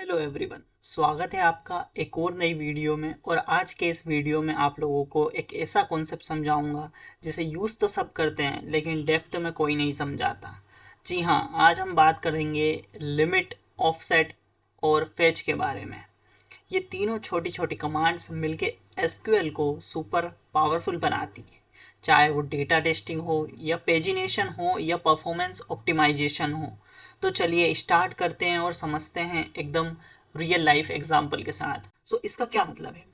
Hello everyone, स्वागत है आपका एक और नई वीडियो में। और आज के इस वीडियो में आप लोगों को एक ऐसा कॉन्सेप्ट समझाऊंगा जिसे यूज़ तो सब करते हैं लेकिन डेप्थ में कोई नहीं समझाता। जी हाँ, आज हम बात करेंगे लिमिट, ऑफसेट और फेच के बारे में। ये तीनों छोटी छोटी कमांड्स मिलके एसक्यूएल को सुपर पावरफुल बनाती है, चाहे वो डेटा टेस्टिंग हो या पेजिनेशन हो या परफॉर्मेंस ऑप्टिमाइजेशन हो। तो चलिए स्टार्ट करते हैं और समझते हैं एकदम रियल लाइफ एग्जांपल के साथ। इसका क्या मतलब है?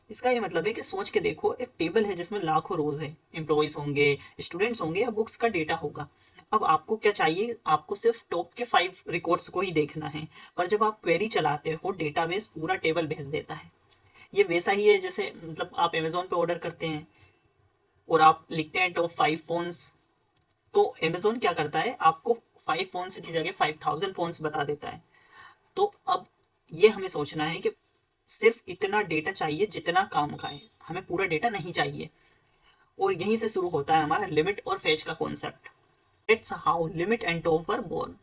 इसका ये मतलब है कि सोच के देखो, एक टेबल है जिसमें लाखों रोज है, एम्प्लॉयज होंगे, स्टूडेंट्स होंगे या बुक्स का डेटा होगा। अब आपको क्या चाहिए? आपको सिर्फ टॉप के 5 रिकॉर्ड्स को ही देखना है। पर जब आप क्वेरी चलाते हो, डेटाबेस पूरा टेबल भेज देता है। ये वैसा ही है जैसे मतलब आप अमेजोन पे ऑर्डर करते हैं और आप लिखते हैं टॉप 5 फोन्स। तो अमेजोन क्या करता है, आपको 5 फोन्स की जगह 5000 फोन्स बता देता है। तो अब ये हमें सोचना है कि सिर्फ इतना डेटा चाहिए जितना काम का है, हमें पूरा डेटा नहीं चाहिए। और यहीं से शुरू होता है हमारा लिमिट और फेच का concept. It's how limit and top were born.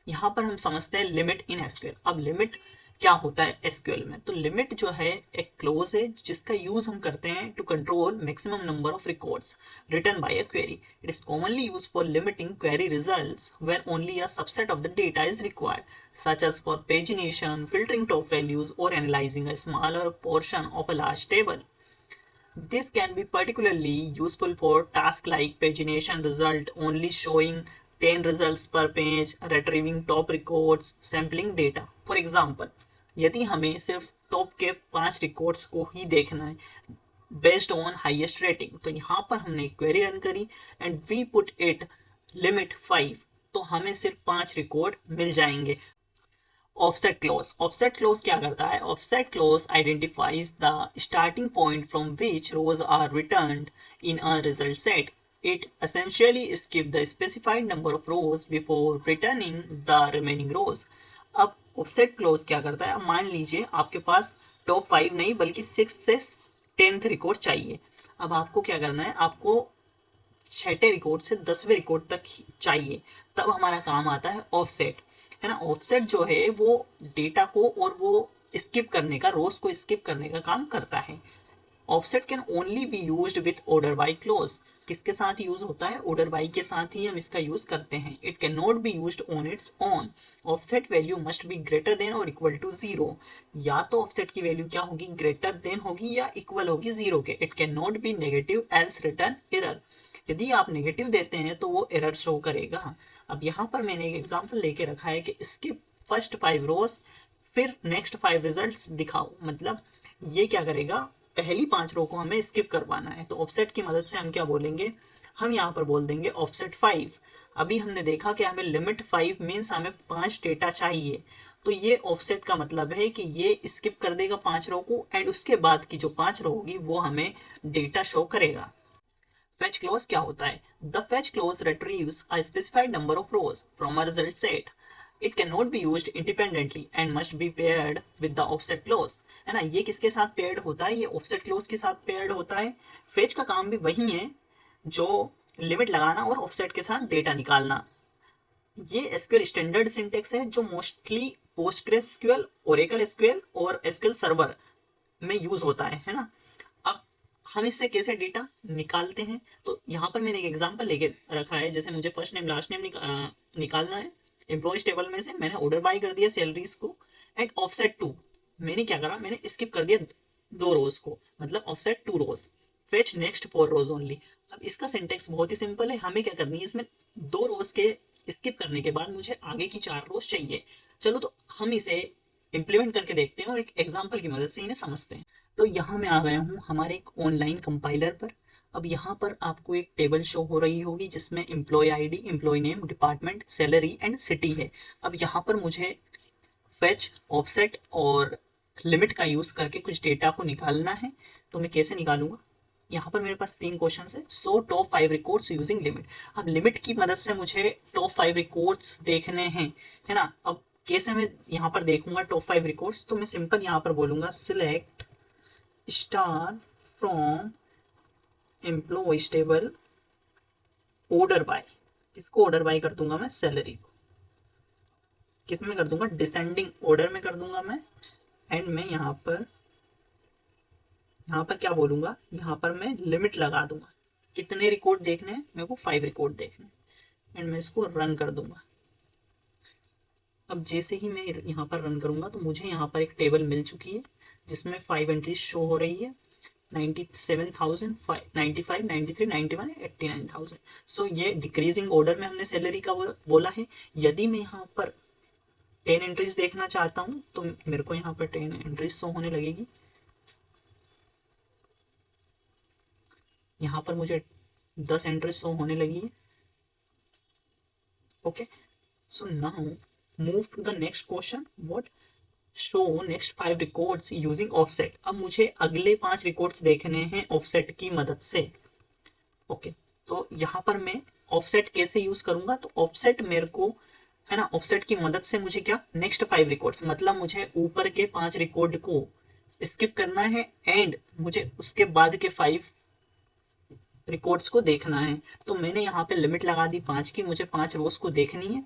यहाँ पर हम समझते हैं लिमिट इन एसक्यूएल। अब लिमिट क्या होता है एसक्यूएल में? तो लिमिट जो है एक क्लोज है जिसका यूज हम करते हैं to control maximum number of records returned by a query. It is commonly used for limiting query results when only a subset of the data is required, such as for pagination, filtering top values, or analyzing a smaller portion of a large table. This can be particularly useful for tasks like pagination result only showing 10 results per page, retrieving top records, sampling data. For example, यदि हमें सिर्फ top के 5 records को ही देखना है based on highest rating, तो यहाँ पर हमने क्वेरी रन करी and we put it limit 5, तो हमें सिर्फ 5 रिकॉर्ड मिल जाएंगे। Offset clause. Offset clause क्या करता है? Offset clause identifies the starting point from which rows are returned in a result set. It essentially skips the specified number of rows before returning the remaining rows. अब offset clause क्या करता है? अब मान लीजिए आपके पास टॉप 5 नहीं बल्कि 6 से 10th रिकॉर्ड चाहिए। अब आपको क्या करना है? आपको छठे रिकॉर्ड से 10वें रिकॉर्ड तक चाहिए। तब हमारा काम आता है ऑफसेट, है ना। ऑफसेट जो है वो डेटा को और वो स्किप करने का, रोज को स्किप करने का काम करता है। Offset can only be used with order by close. किसके साथ यूज होता है? ऑर्डर बाय के साथ ही हम इसका यूज करते हैं। It can not be used on its own. Offset value must be greater than और इक्वल टू 0। या तो ऑफसेट की वैल्यू क्या होगी? ग्रेटर देन होगी या इक्वल होगी 0 के। It can not be negative else return error. यदि आप नेगेटिव देते हैं तो वो एरर शो करेगा। अब यहाँ पर मैंने एक एग्जांपल लेके रखा है कि इसके फर्स्ट 5 रोज फिर नेक्स्ट 5 रिजल्ट्स दिखाओ। मतलब ये क्या करेगा? पहली 5 रो को हमें स्किप करवाना है, तो ऑफसेट की मदद से हम क्या बोलेंगे? हम यहाँ पर बोल देंगे ऑफसेट 5। अभी हमने देखा कि हमें लिमिट 5 मीन्स हमें 5 डेटा चाहिए, तो ये ऑफसेट का मतलब है कि ये स्किप कर देगा 5 रो को एंड उसके बाद की जो 5 रो होगी वो हमें डेटा शो करेगा। Fetch clause क्या होता है? The fetch clause retrieves a specified number of rows from a result set. It cannot be used independently and must be paired with the offset clause. है ना, ये किसके साथ पेयर्ड होता है? ये offset clause के साथ पेयर्ड होता है। fetch का काम भी वही है जो लिमिट लगाना और offset के साथ डेटा निकालना। ये एसक्यूएल स्टैंडर्ड सिंटेक्स है जो मोस्टली पोस्टग्रेसक्यूएल, ओरेकल एसक्यूएल और एसक्यूएल सर्वर में यूज होता है ना। अब हम इससे कैसे डेटा निकालते हैं? तो यहाँ पर मैंने एक एग्जांपल लेके रखा है। जैसे मुझे फर्स्ट नेम लास्ट नेम निकालना है एम्प्लॉयज टेबल में से। मैंने ऑर्डर बाय कर दिया सैलरीज को एंड ऑफसेट 2। मैंने क्या करा? मैंने स्किप कर दिया 2 रोज को, मतलब ऑफसेट 2 रोज। फेच नेक्स्ट 4 रोज ओनली। अब इसका सिंटेक्स बहुत ही सिंपल है। हमें क्या करनी है? इसमें 2 रोज के स्किप करने के बाद मुझे आगे की 4 रोज चाहिए। चलो तो हम इसे इम्प्लीमेंट करके देखते हैं और एक एग्जाम्पल की मदद से इन्हें समझते हैं। तो यहाँ मैं आ गया हूँ हमारे एक ऑनलाइन कंपाइलर पर। अब यहाँ पर आपको एक टेबल शो हो रही होगी जिसमें employee ID, employee name, department, salary and city है। अब यहाँ पर मुझे फेच, ऑफसेट और लिमिट का यूज करके कुछ डेटा को निकालना है। तो मैं कैसे निकालूंगा? यहाँ पर मेरे पास 3 क्वेश्चन है। So top 5 records using limit. अब लिमिट की मदद से मुझे टॉप 5 रिकॉर्ड्स देखने हैं, है ना। अब कैसे मैं यहाँ पर देखूंगा टॉप 5 रिकॉर्ड्स? तो मैं सिंपल यहाँ पर बोलूंगा select star from employees table order by. किसको ऑर्डर बाय कर दूंगा मैं? सैलरी को। किस में कर दूंगा, डिसेंडिंग ऑर्डर में कर दूंगा मैं। एंड मैं यहाँ पर क्या बोलूंगा, यहाँ पर मैं लिमिट लगा दूंगा। कितने रिकॉर्ड देखने हैं मेरे को, 5 रिकॉर्ड देखने हैं। एंड मैं इसको रन कर दूंगा। अब जैसे ही मैं यहाँ पर रन करूंगा तो मुझे यहाँ पर एक टेबल मिल चुकी है जिसमें 5 एंट्रीज शो हो रही है, 97,000, 95, 93, 91, 89,000। सो ये डिक्रीजिंग ऑर्डर में हमने सैलरी का बोला है। यदि मैं यहाँ पर 10 एंट्रीज देखना चाहता हूँ तो मेरे को यहाँ पर 10 एंट्रीज शो होने लगेगी। यहाँ पर मुझे 10 एंट्रीज शो होने लगी है। Okay, so now move to the next question, what show next 5 records using offset. अब मुझे अगले 5 रिकॉर्ड्स देखने हैं ऑफसेट की मदद से। ओके, तो यहाँ पर मैं ऑफसेट कैसे यूज करूंगा, तो ऑफसेट मेरे को है ना, ऑफसेट की मदद से मुझे क्या, नेक्स्ट 5 रिकॉर्ड्स मतलब मुझे ऊपर के 5 रिकॉर्ड को स्किप करना है एंड मुझे उसके बाद के 5 रिकॉर्ड्स को देखना है। तो मैंने यहाँ पे लिमिट लगा दी 5 की, मुझे 5 रोज को देखनी है।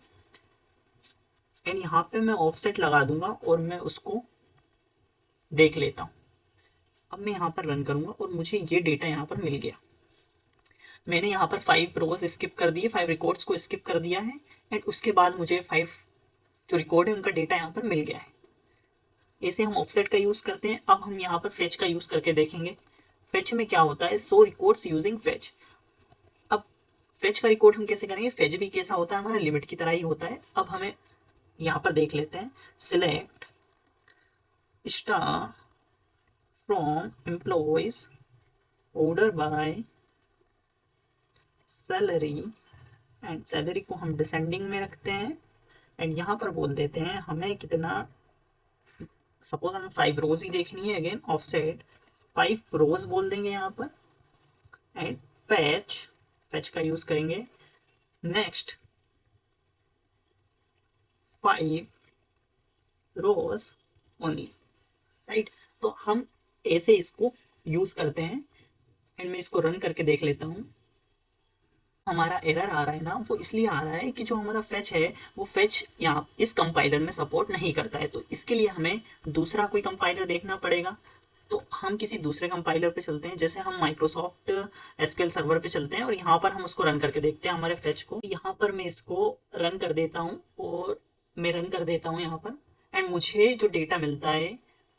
एंड यहाँ पे मैं ऑफसेट लगा दूंगा और मैं उसको देख लेता हूँ। अब मैं यहाँ पर रन करूंगा और मुझे ये डेटा यहाँ पर मिल गया। मैंने यहाँ पर 5 रोज स्किप कर दिए, 5 रिकॉर्ड्स को स्किप कर दिया है। एंड उसके बाद मुझे 5 जो रिकॉर्ड है उनका डेटा यहाँ पर मिल गया है। ऐसे हम ऑफसेट का यूज करते हैं। अब हम यहाँ पर फेच का यूज करके देखेंगे। फेच में क्या होता है, सो रिकॉर्ड्स यूजिंग फेच। अब फेच का रिकॉर्ड हम कैसे करेंगे, फेच भी कैसा होता है, हमारा लिमिट की तरह ही होता है। अब हमें यहाँ पर देख लेते हैं, select star from employees order by salary. And salary को हम डिसेंडिंग में रखते हैं। एंड यहाँ पर बोल देते हैं हमें कितना, सपोज हमें 5 रोज ही देखनी है। अगेन ऑफसेट 5 रोज बोल देंगे यहाँ पर। एंड फेच का यूज करेंगे नेक्स्ट 5 रोज ओनली, राइट। तो हम ऐसे इसको यूज करते हैं। एंड मैं इसको रन करके देख लेता हूँ। हमारा एरर आ रहा है ना, वो इसलिए आ रहा है कि जो हमारा फेच है वो फेच यहाँ इस कंपाइलर में सपोर्ट नहीं करता है। तो इसके लिए हमें दूसरा कोई कंपाइलर देखना पड़ेगा। तो हम किसी दूसरे कंपाइलर पे चलते हैं, जैसे हम माइक्रोसॉफ्ट एसक्यूएल सर्वर पे चलते हैं और यहाँ पर हम उसको रन करके देखते हैं हमारे फेच को। यहाँ पर मैं इसको रन कर देता हूँ और मैं रन कर देता हूँ यहाँ पर। एंड मुझे जो डेटा मिलता है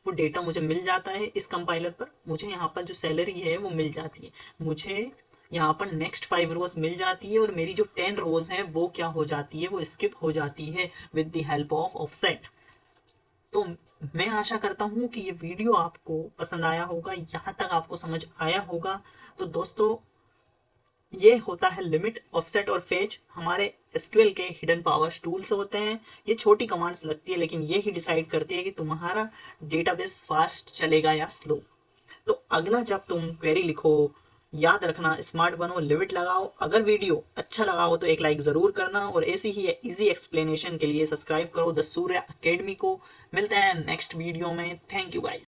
वो डेटा मुझे मिल जाता है इस कंपाइलर पर। मुझे यहाँ पर जो सैलरी है वो मिल जाती है। मुझे यहाँ पर नेक्स्ट 5 रोज मिल जाती है और मेरी जो 10 रोज है वो क्या हो जाती है, वो स्किप हो जाती है with the help of offset. तो मैं आशा करता हूँ कि ये वीडियो आपको पसंद आया होगा, यहाँ तक आपको समझ आया होगा। तो दोस्तों, ये होता है लिमिट, ऑफसेट और फेच, हमारे एसक्यूएल के हिडन पावर्स टूल्स होते हैं। ये छोटी कमांड्स लगती है लेकिन ये ही डिसाइड करती है कि तुम्हारा डेटाबेस फास्ट चलेगा या स्लो। तो अगला जब तुम क्वेरी लिखो, याद रखना स्मार्ट बनो, लिमिट लगाओ। अगर वीडियो अच्छा लगा हो तो एक लाइक जरूर करना और ऐसी ही इजी एक्सप्लेनेशन के लिए सब्सक्राइब करो द सूर्य अकेडमी को। मिलते हैं नेक्स्ट वीडियो में। Thank you guys.